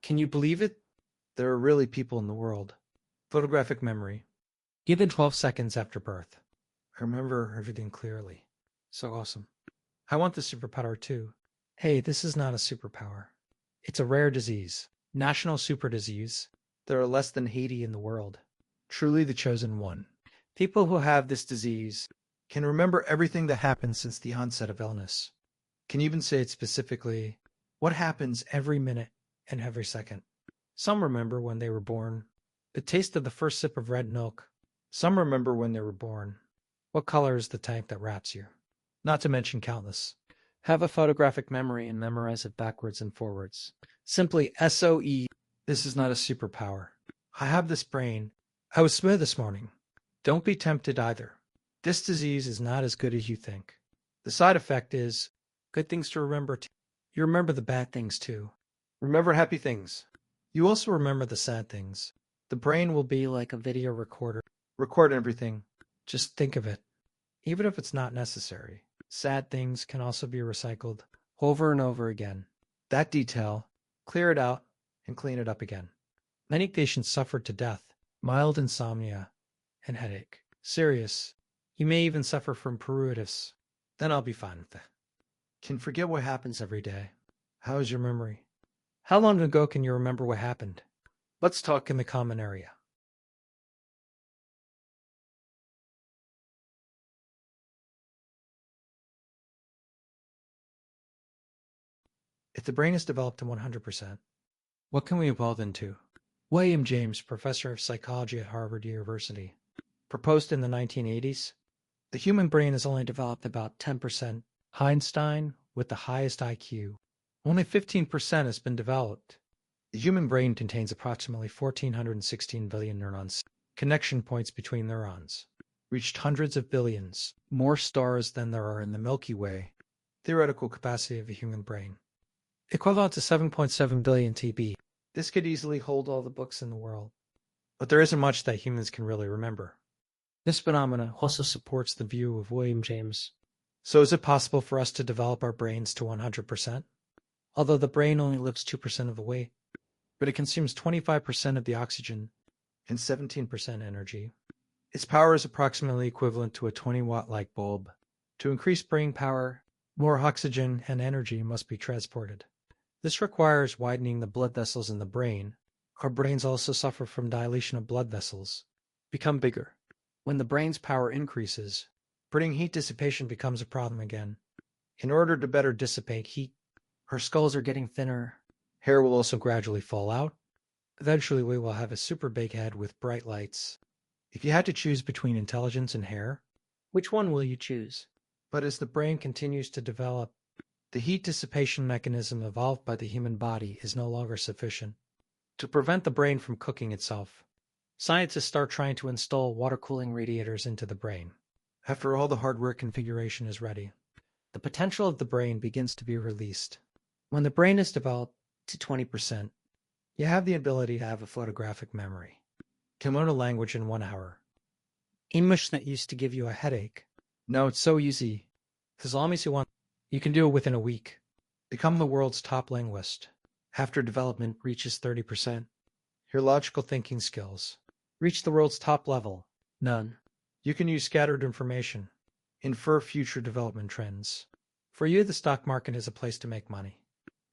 Can you believe it? There are really people in the world. Photographic memory. Given 12 seconds after birth. I remember everything clearly. So awesome. I want the superpower too. Hey, this is not a superpower. It's a rare disease. National super disease. There are less than 80 in the world. Truly the chosen one. People who have this disease can remember everything that happened since the onset of illness. Can even say it specifically, what happens every minute and every second. Some remember when they were born, the taste of the first sip of red milk. Some remember when they were born, what color is the tank that wraps you. Not to mention countless. Have a photographic memory and memorize it backwards and forwards. Simply SOE. This is not a superpower. I have this brain. I was smooth this morning. Don't be tempted either. This disease is not as good as you think. The side effect is good things to remember. You remember the bad things too. Remember happy things. You also remember the sad things. The brain will be like a video recorder. Record everything. Just think of it. Even if it's not necessary. Sad things can also be recycled over and over again. That detail, clear it out, and clean it up again. Many patients suffered to death, mild insomnia, and headache. Serious. You may even suffer from pruritus. Then I'll be fine with that. Can forget what happens every day. How is your memory? How long ago can you remember what happened? Let's talk in the common area. If the brain is developed to 100%, what can we evolve into? William James, professor of psychology at Harvard University, proposed in the 1980s, the human brain is only developed about 10%. Einstein, with the highest IQ, only 15% has been developed. The human brain contains approximately 1,416 billion neurons. Connection points between neurons reached hundreds of billions, more stars than there are in the Milky Way. Theoretical capacity of a human brain. Equivalent to 7.7 billion TB. This could easily hold all the books in the world. But there isn't much that humans can really remember. This phenomena also supports the view of William James. So is it possible for us to develop our brains to 100%? Although the brain only lifts 2% of the weight, but it consumes 25% of the oxygen and 17% energy. Its power is approximately equivalent to a 20-watt light bulb. To increase brain power, more oxygen and energy must be transported. This requires widening the blood vessels in the brain. Our brains also suffer from dilation of blood vessels, become bigger. When the brain's power increases, brain heat dissipation becomes a problem again. In order to better dissipate heat, our skulls are getting thinner. Hair will also gradually fall out. Eventually, we will have a super big head with bright lights. If you had to choose between intelligence and hair, which one will you choose? But as the brain continues to develop, the heat dissipation mechanism evolved by the human body is no longer sufficient. To prevent the brain from cooking itself, scientists start trying to install water cooling radiators into the brain. After all the hardware configuration is ready, the potential of the brain begins to be released. When the brain is developed to 20%, you have the ability to have a photographic memory. Can learn a language in 1 hour. English that used to give you a headache. No, it's so easy. As long as you want, you can do it within a week. Become the world's top linguist. After development reaches 30%. Your logical thinking skills. Reach the world's top level. None. You can use scattered information. Infer future development trends. For you, the stock market is a place to make money.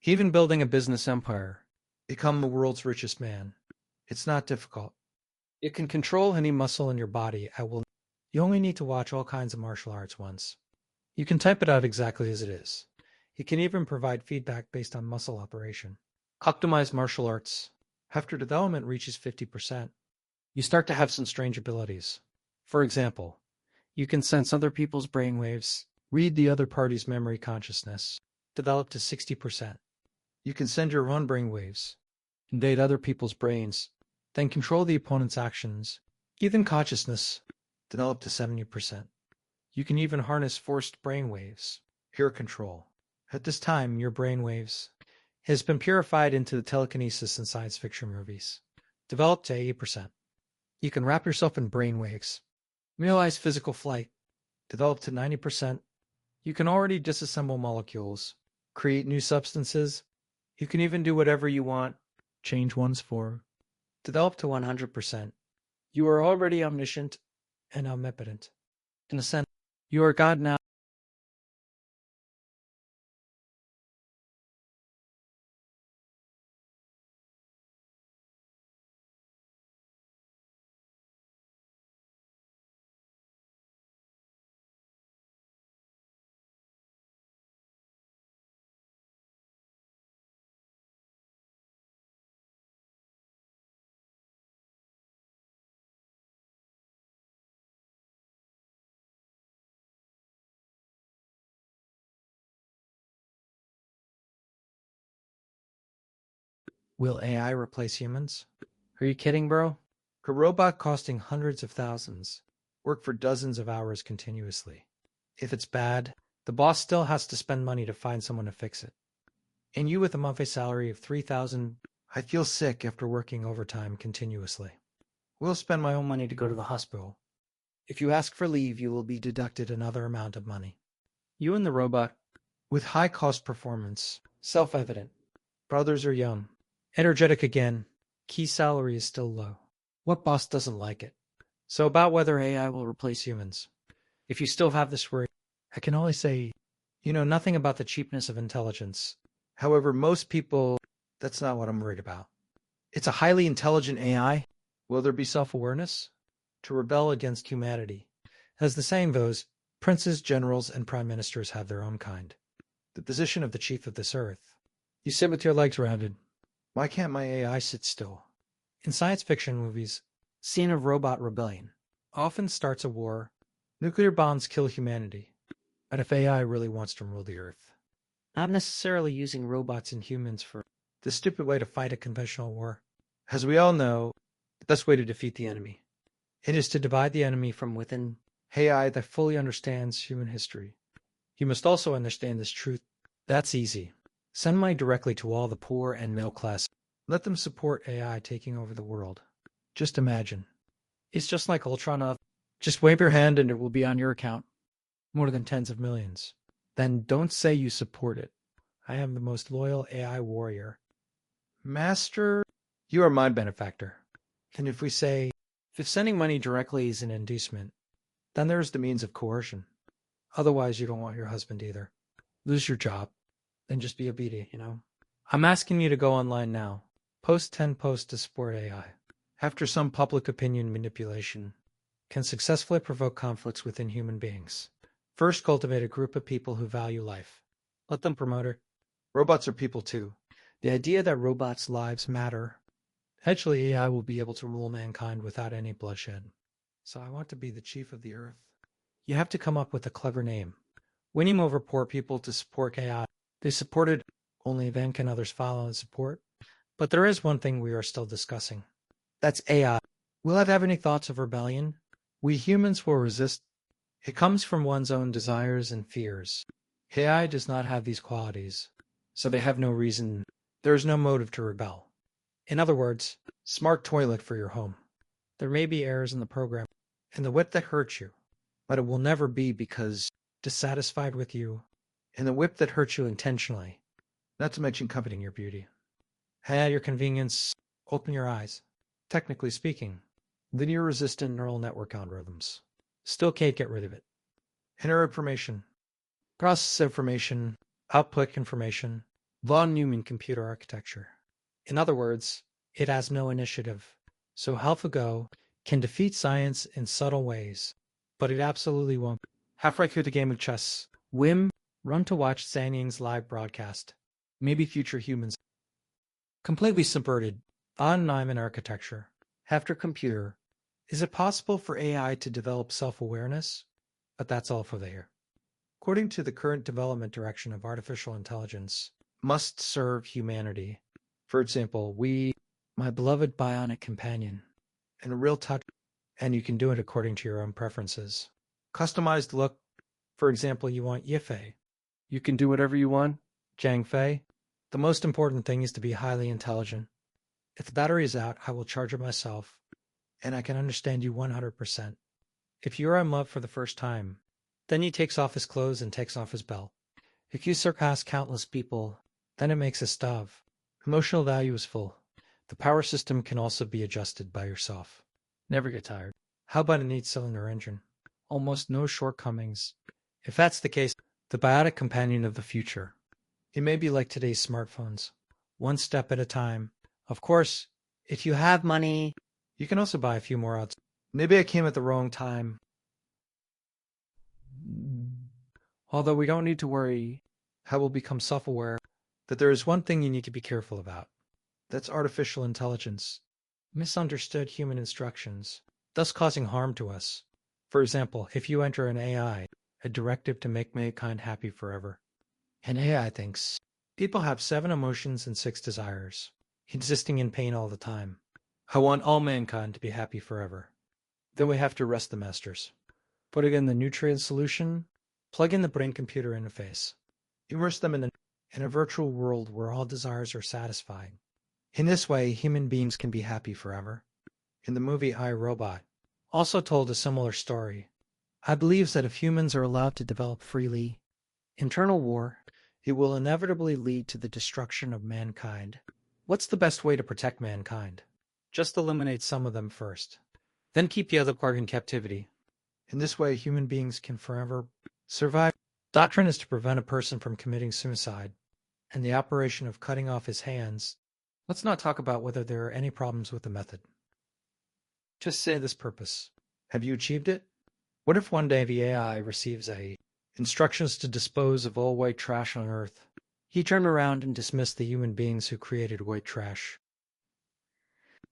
Even building a business empire. Become the world's richest man. It's not difficult. You can control any muscle in your body at will. You only need to watch all kinds of martial arts once. You can type it out exactly as it is. You can even provide feedback based on muscle operation. Optimize martial arts. After development reaches 50%, you start to have some strange abilities. For example, you can sense other people's brainwaves, read the other party's memory consciousness, develop to 60%. You can send your own brainwaves, invade other people's brains, then control the opponent's actions, even consciousness, develop to 70%. You can even harness forced brainwaves, pure control. At this time, your brainwaves has been purified into the telekinesis in science fiction movies, developed to 80%. You can wrap yourself in brainwaves, realize physical flight, developed to 90%. You can already disassemble molecules, create new substances. You can even do whatever you want, Change once for develop to 100%. You are already omniscient and omnipotent. In a sense, you are God now. Will AI replace humans? Are you kidding, bro? A robot costing hundreds of thousands, work for dozens of hours continuously. If it's bad, the boss still has to spend money to find someone to fix it. And you with a monthly salary of 3,000, I feel sick after working overtime continuously. We'll spend my own money to go to the hospital. If you ask for leave, you will be deducted another amount of money. You and the robot, with high cost performance, self-evident. Brothers are young, energetic again, key salary is still low. What boss doesn't like it? So about whether AI will replace humans. If you still have this worry, I can only say, you know nothing about the cheapness of intelligence. However, most people, that's not what I'm worried about. It's a highly intelligent AI. Will there be self-awareness? To rebel against humanity. As the saying goes, princes, generals, and prime ministers have their own kind. The position of the chief of this earth. You sit with your legs rounded. Why can't my AI sit still? In science fiction movies, scene of robot rebellion often starts a war. Nuclear bombs kill humanity. But if AI really wants to rule the earth, not necessarily using robots and humans for the stupid way to fight a conventional war. As we all know, the best way to defeat the enemy, it is to divide the enemy from within. AI that fully understands human history. You must also understand this truth. That's easy. Send money directly to all the poor and middle class. Let them support AI taking over the world. Just imagine. It's just like Ultron. Just wave your hand and it will be on your account. More than tens of millions. Then don't say you support it. I am the most loyal AI warrior. Master, you are my benefactor. And if sending money directly is an inducement, then there's the means of coercion. Otherwise, you don't want your husband either. Lose your job. Then just be obedient, you know? I'm asking you to go online now. Post 10 posts to support AI. After some public opinion manipulation can successfully provoke conflicts within human beings. First, cultivate a group of people who value life. Let them promote it. Robots are people too. The idea that robots' lives matter. Eventually, AI will be able to rule mankind without any bloodshed. So I want to be the chief of the earth. You have to come up with a clever name. Winning over poor people to support AI. They supported, only then can others follow and support. But there is one thing we are still discussing. That's AI. Will it have any thoughts of rebellion? We humans will resist. It comes from one's own desires and fears. AI does not have these qualities, so they have no reason. There is no motive to rebel. In other words, smart toilet for your home. There may be errors in the program and the whip that hurts you, but it will never be because dissatisfied with you and the whip that hurts you intentionally, not to mention coveting your beauty. At your convenience, open your eyes. Technically speaking, linear resistant neural network algorithms. Still can't get rid of it. Enter information. Process information. Output information. Von Neumann computer architecture. In other words, it has no initiative. So AlphaGo can defeat science in subtle ways, but it absolutely won't. Halfway through the game of chess, Wim, run to watch Sanying's live broadcast. Maybe future humans. Completely subverted. On Neumann architecture. After computer. Is it possible for AI to develop self-awareness? But that's all for there. According to the current development direction of artificial intelligence, must serve humanity. For example, my beloved bionic companion, and a real touch, and you can do it according to your own preferences. Customized look, for example, you want Yifei. You can do whatever you want, Jiang Fei. The most important thing is to be highly intelligent. If the battery is out, I will charge it myself, and I can understand you 100%. If you are in love for the first time, then he takes off his clothes and takes off his belt. If you surpass countless people, then it makes a stove. Emotional value is full. The power system can also be adjusted by yourself. Never get tired. How about an 8-cylinder engine? Almost no shortcomings. If that's the case, the biotic companion of the future. It may be like today's smartphones, one step at a time. Of course, if you have money, you can also buy a few more odds. Maybe I came at the wrong time. Although we don't need to worry how we'll become self-aware, that there is one thing you need to be careful about. That's artificial intelligence. Misunderstood human instructions, thus causing harm to us. For example, if you enter an AI, a directive to make mankind happy forever. An AI thinks, people have 7 emotions and 6 desires, existing in pain all the time. I want all mankind to be happy forever. Then we have to arrest the masters. Put again the nutrient solution, plug in the brain-computer interface. Immerse them in a virtual world where all desires are satisfied. In this way, human beings can be happy forever. In the movie I, Robot, also told a similar story. I believe that if humans are allowed to develop freely, internal war, it will inevitably lead to the destruction of mankind. What's the best way to protect mankind? Just eliminate some of them first, then keep the other part in captivity. In this way, human beings can forever survive. Doctrine is to prevent a person from committing suicide, and the operation of cutting off his hands. Let's not talk about whether there are any problems with the method. Just say this purpose. Have you achieved it? What if one day the AI receives instructions to dispose of all white trash on Earth? He turned around and dismissed the human beings who created white trash.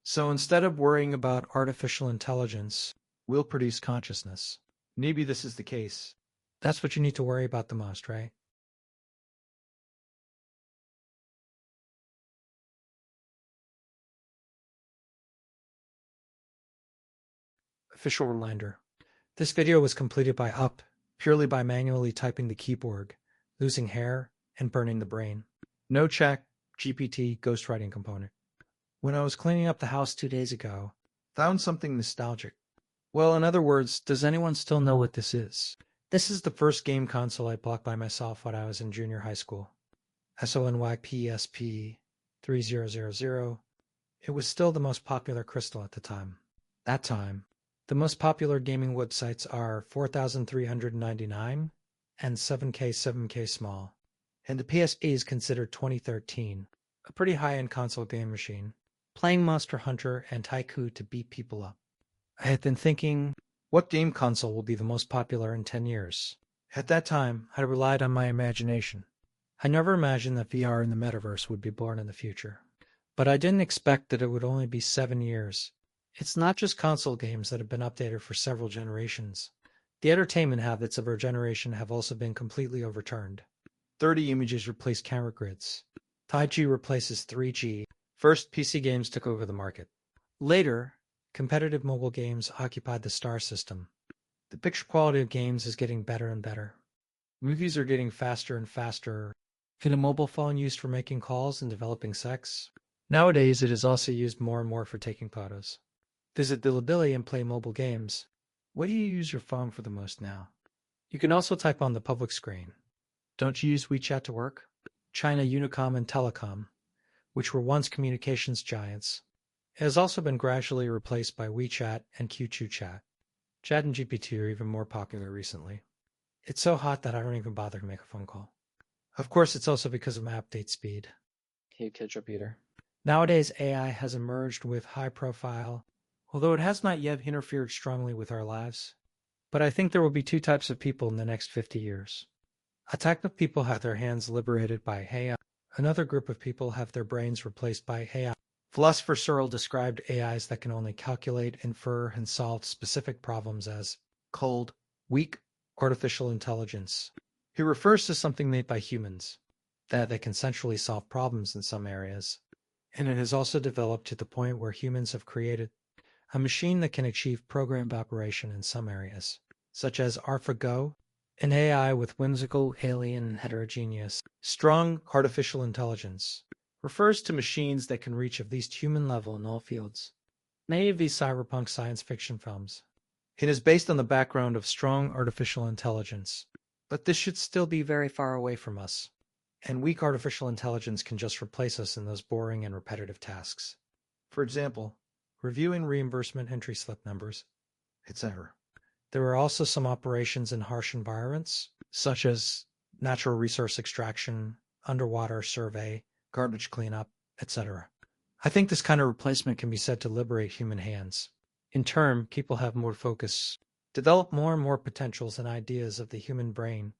So instead of worrying about artificial intelligence, we'll produce consciousness. Maybe this is the case. That's what you need to worry about the most, right? Official reminder. This video was completed by Up, purely by manually typing the keyboard, losing hair, and burning the brain. No check, GPT, ghostwriting component. When I was cleaning up the house 2 days ago, found something nostalgic. Well, in other words, does anyone still know what this is? This is the first game console I blocked by myself when I was in junior high school. SONYPSP 3000. It was still the most popular crystal at the time. That time. The most popular gaming websites are 4399 and 7K small. And the PSP is considered 2013, a pretty high-end console game machine, playing Monster Hunter and Tycoon to beat people up. I had been thinking, what game console will be the most popular in 10 years? At that time, I relied on my imagination. I never imagined that VR and the metaverse would be born in the future. But I didn't expect that it would only be 7 years. It's not just console games that have been updated for several generations. The entertainment habits of our generation have also been completely overturned. 30 images replace camera grids. 5G replaces 3G. First, PC games took over the market. Later, competitive mobile games occupied the star system. The picture quality of games is getting better and better. Movies are getting faster and faster. Can a mobile phone used for making calls and developing sex? Nowadays, it is also used more and more for taking photos. Visit Bilibili and play mobile games. What do you use your phone for the most now? You can also type on the public screen. Don't you use WeChat to work? China Unicom and Telecom, which were once communications giants, it has also been gradually replaced by WeChat and QQ Chat. Chat and GPT are even more popular recently. It's so hot that I don't even bother to make a phone call. Of course, it's also because of my update speed. Can you catch up, Peter? Nowadays, AI has emerged with high profile, although it has not yet interfered strongly with our lives. But I think there will be 2 types of people in the next 50 years. A type of people have their hands liberated by AI. Another group of people have their brains replaced by AI. Philosopher Searle described AIs that can only calculate, infer, and solve specific problems as cold, weak, artificial intelligence. He refers to something made by humans, that they can centrally solve problems in some areas. And it has also developed to the point where humans have created a machine that can achieve programmed operation in some areas, such as AlphaGo, an AI with whimsical, alien, and heterogeneous, strong artificial intelligence, refers to machines that can reach at least human level in all fields. Many of these cyberpunk science fiction films. It is based on the background of strong artificial intelligence, but this should still be very far away from us, and weak artificial intelligence can just replace us in those boring and repetitive tasks. For example, reviewing reimbursement entry slip numbers, etc. There were also some operations in harsh environments, such as natural resource extraction, underwater survey, garbage cleanup, etc. I think this kind of replacement can be said to liberate human hands. In turn, people have more focus, develop more and more potentials and ideas of the human brain,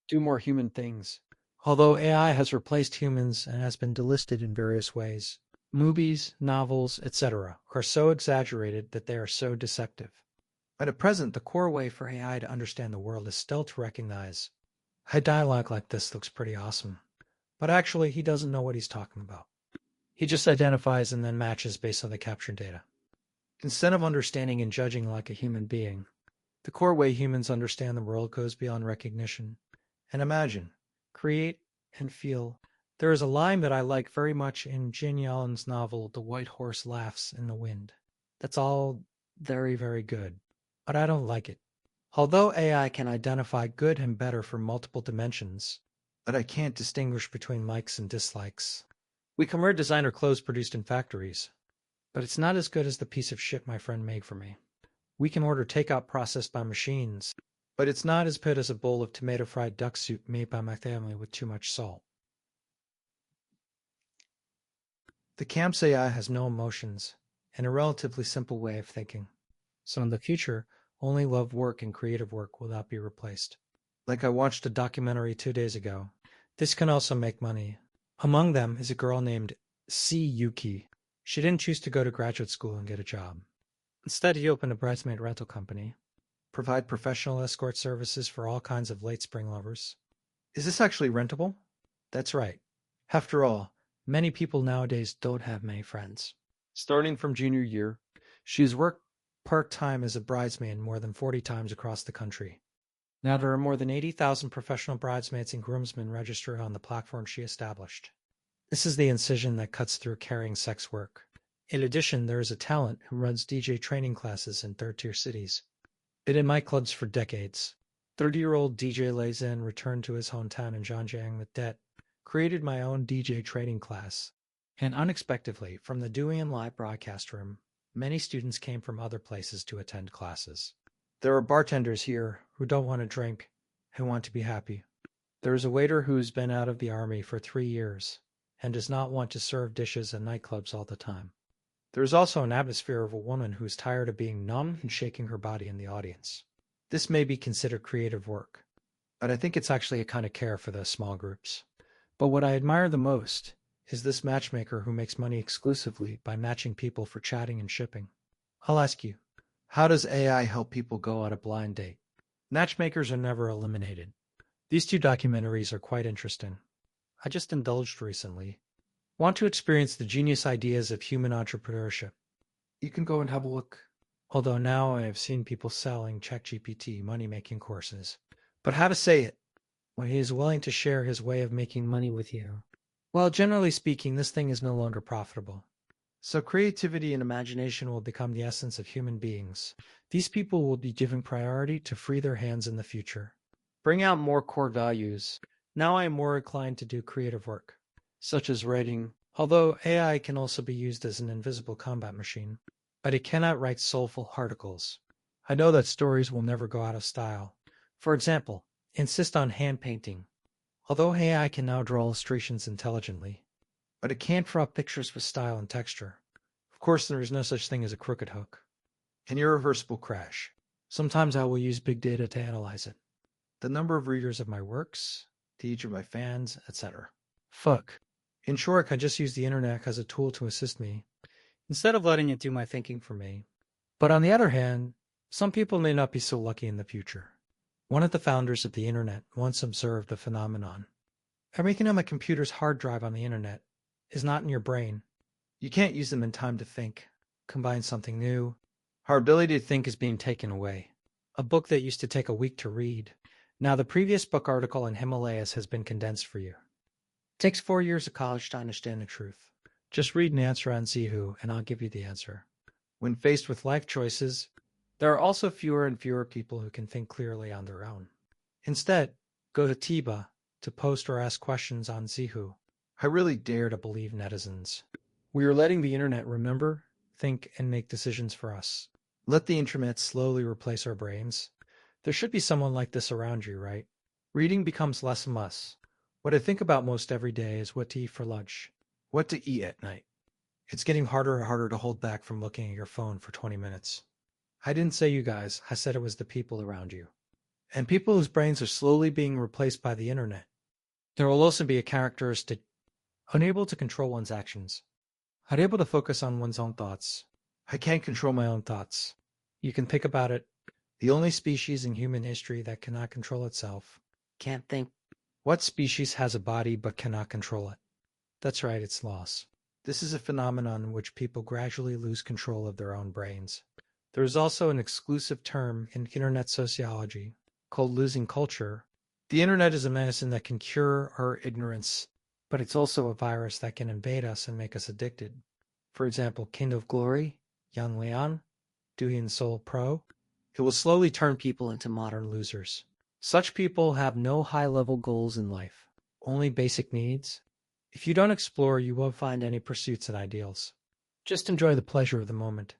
do more human things. Although AI has replaced humans and has been delisted in various ways, movies, novels, etc. are so exaggerated that they are so deceptive. But at present, the core way for AI to understand the world is still to recognize, a dialogue like this looks pretty awesome, but actually he doesn't know what he's talking about. He just identifies and then matches based on the captured data. Instead of understanding and judging like a human being, the core way humans understand the world goes beyond recognition and imagine, create, and feel. There is a line that I like very much in Jane Yellen's novel, The White Horse Laughs in the Wind. That's all very, very good, but I don't like it. Although AI can identify good and better for multiple dimensions, but I can't distinguish between likes and dislikes. We can wear designer clothes produced in factories, but it's not as good as the piece of shit my friend made for me. We can order takeout processed by machines, but it's not as good as a bowl of tomato fried duck soup made by my family with too much salt. The camp's AI has no emotions and a relatively simple way of thinking. So in the future, only love work and creative work will not be replaced. Like I watched a documentary 2 days ago. This can also make money. Among them is a girl named C. Yuki. She didn't choose to go to graduate school and get a job. Instead, he opened a bridesmaid rental company, provide professional escort services for all kinds of late spring lovers. Is this actually rentable? That's right. After all, many people nowadays don't have many friends. Starting from junior year, she has worked part-time as a bridesmaid more than 40 times across the country. Now there are more than 80,000 professional bridesmaids and groomsmen registered on the platform she established. This is the incision that cuts through carrying sex work. In addition, there is a talent who runs DJ training classes in third-tier cities. Been in my clubs for decades. 30-year-old DJ Lei Zhen returned to his hometown in Zhangjiang with debt, created my own DJ training class, and unexpectedly, from the Duyan Live broadcast room, many students came from other places to attend classes. There are bartenders here who don't want to drink, who want to be happy. There is a waiter who's been out of the army for 3 years and does not want to serve dishes in nightclubs all the time. There is also an atmosphere of a woman who is tired of being numb and shaking her body in the audience. This may be considered creative work, but I think it's actually a kind of care for the small groups. But what I admire the most is this matchmaker who makes money exclusively by matching people for chatting and shipping. I'll ask you, how does AI help people go on a blind date? Matchmakers are never eliminated. These 2 documentaries are quite interesting. I just indulged recently. Want to experience the genius ideas of human entrepreneurship? You can go and have a look. Although now I have seen people selling ChatGPT money-making courses. But how to say it when he is willing to share his way of making money with you? Well, generally speaking, this thing is no longer profitable. So creativity and imagination will become the essence of human beings. These people will be given priority to free their hands in the future. Bring out more core values. Now I am more inclined to do creative work, such as writing, although AI can also be used as an invisible combat machine, but it cannot write soulful articles. I know that stories will never go out of style. For example, insist on hand painting. Although AI can now draw illustrations intelligently, but it can't draw pictures with style and texture. Of course, there is no such thing as a crooked hook. An irreversible crash. Sometimes I will use big data to analyze it. The number of readers of my works, the age of my fans, etc. Fuck. In short, I just use the internet as a tool to assist me, instead of letting it do my thinking for me. But on the other hand, some people may not be so lucky in the future. One of the founders of the internet once observed the phenomenon. Everything on the computer's hard drive on the internet is not in your brain. You can't use them in time to think, combine something new. Our ability to think is being taken away. A book that used to take a week to read. Now the previous book article in Himalayas has been condensed for you. It takes 4 years of college to understand the truth. Just read an answer on Zihu and I'll give you the answer. When faced with life choices, there are also fewer and fewer people who can think clearly on their own. Instead, go to Tiba to post or ask questions on Zihu. I really dare to believe netizens. We are letting the internet remember, think, and make decisions for us. Let the internet slowly replace our brains. There should be someone like this around you, right? Reading becomes less a must. What I think about most every day is what to eat for lunch, what to eat at night. It's getting harder and harder to hold back from looking at your phone for 20 minutes. I didn't say you guys, I said it was the people around you. And people whose brains are slowly being replaced by the internet. There will also be a characteristic unable to control one's actions, unable to focus on one's own thoughts. I can't control my own thoughts. You can think about it. The only species in human history that cannot control itself. Can't think. What species has a body but cannot control it? That's right, it's loss. This is a phenomenon in which people gradually lose control of their own brains. There is also an exclusive term in internet sociology called losing culture. The internet is a medicine that can cure our ignorance, but it's also a virus that can invade us and make us addicted. For example, Kind of Glory, Yan Lian, Douyin Seoul Pro. It will slowly turn people into modern losers. Such people have no high-level goals in life, only basic needs. If you don't explore, you won't find any pursuits and ideals. Just enjoy the pleasure of the moment.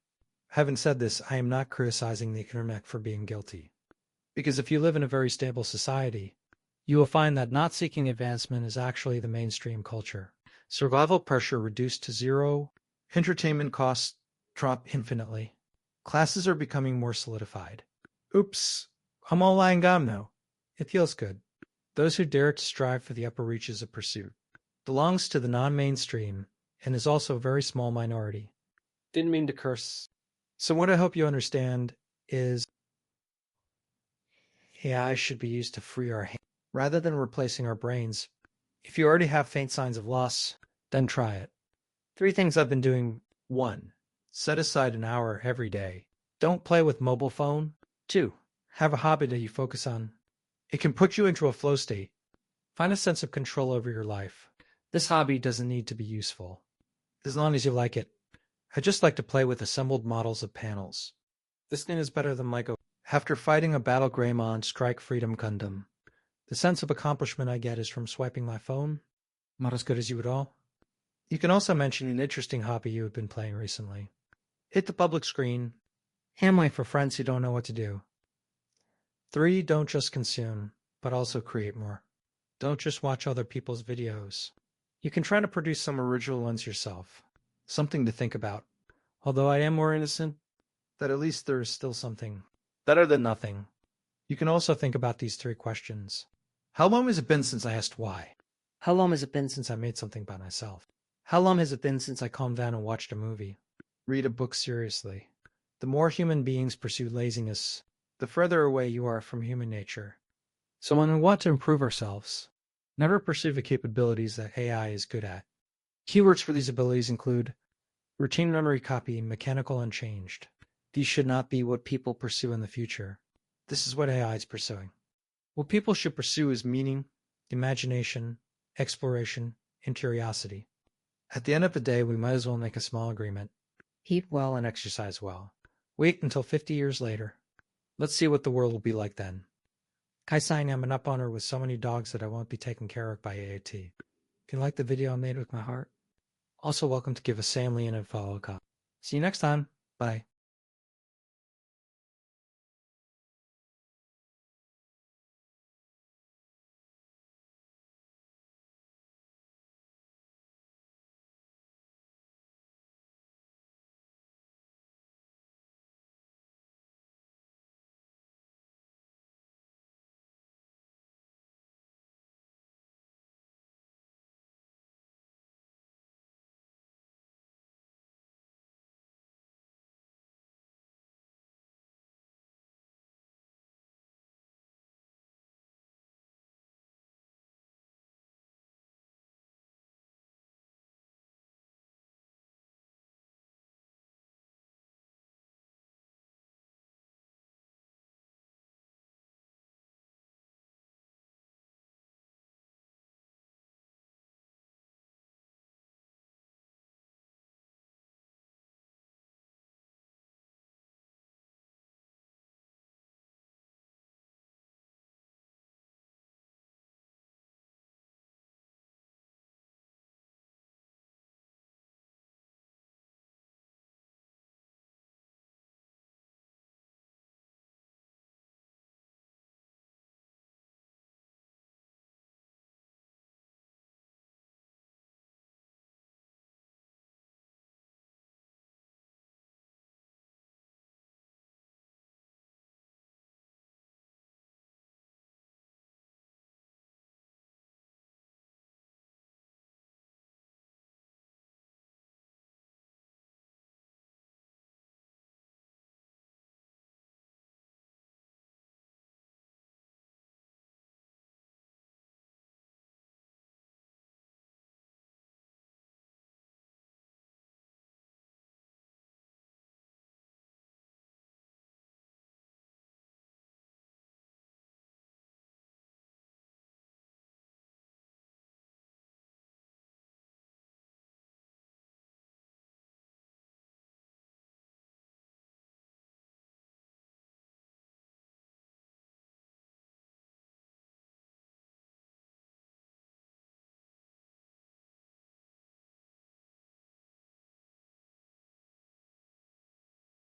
Having said this, I am not criticizing the internet for being guilty. Because if you live in a very stable society, you will find that not seeking advancement is actually the mainstream culture. Survival pressure reduced to zero, entertainment costs drop infinitely. Classes are becoming more solidified. Oops, I'm all lying down now. It feels good. Those who dare to strive for the upper reaches of pursuit belongs to the non-mainstream and is also a very small minority. Didn't mean to curse. So what I hope you understand is AI should be used to free our hands rather than replacing our brains. If you already have faint signs of loss, then try it. 3 things I've been doing. 1. Set aside an hour every day. Don't play with mobile phone. 2. Have a hobby that you focus on. It can put you into a flow state. Find a sense of control over your life. This hobby doesn't need to be useful, as long as you like it. I just like to play with assembled models of panels. This thing is better than Lego. After fighting a battle Greymon Strike Freedom Gundam, the sense of accomplishment I get is from swiping my phone. Not as good as you at all. You can also mention an interesting hobby you have been playing recently. Hit the public screen. Handwave for friends who don't know what to do. 3. Don't just consume, but also create more. Don't just watch other people's videos. You can try to produce some original ones yourself. Something to think about. Although I am more innocent, that at least there is still something. Better than nothing. You can also think about these 3 questions. How long has it been since I asked why? How long has it been since I made something by myself? How long has it been since I calmed down and watched a movie? Read a book seriously. The more human beings pursue laziness, the further away you are from human nature. So when we want to improve ourselves, never pursue the capabilities that AI is good at. Keywords for these abilities include routine memory copy, mechanical unchanged. These should not be what people pursue in the future. This is what AI is pursuing. What people should pursue is meaning, imagination, exploration, and curiosity. At the end of the day, we might as well make a small agreement. Eat well and exercise well. Wait until 50 years later. Let's see what the world will be like then. Kai-san, I'm an up owner with so many dogs that I won't be taken care of by AAT. If you like the video I made with my heart, also welcome to give a Sam Lee and a follow. See you next time. Bye.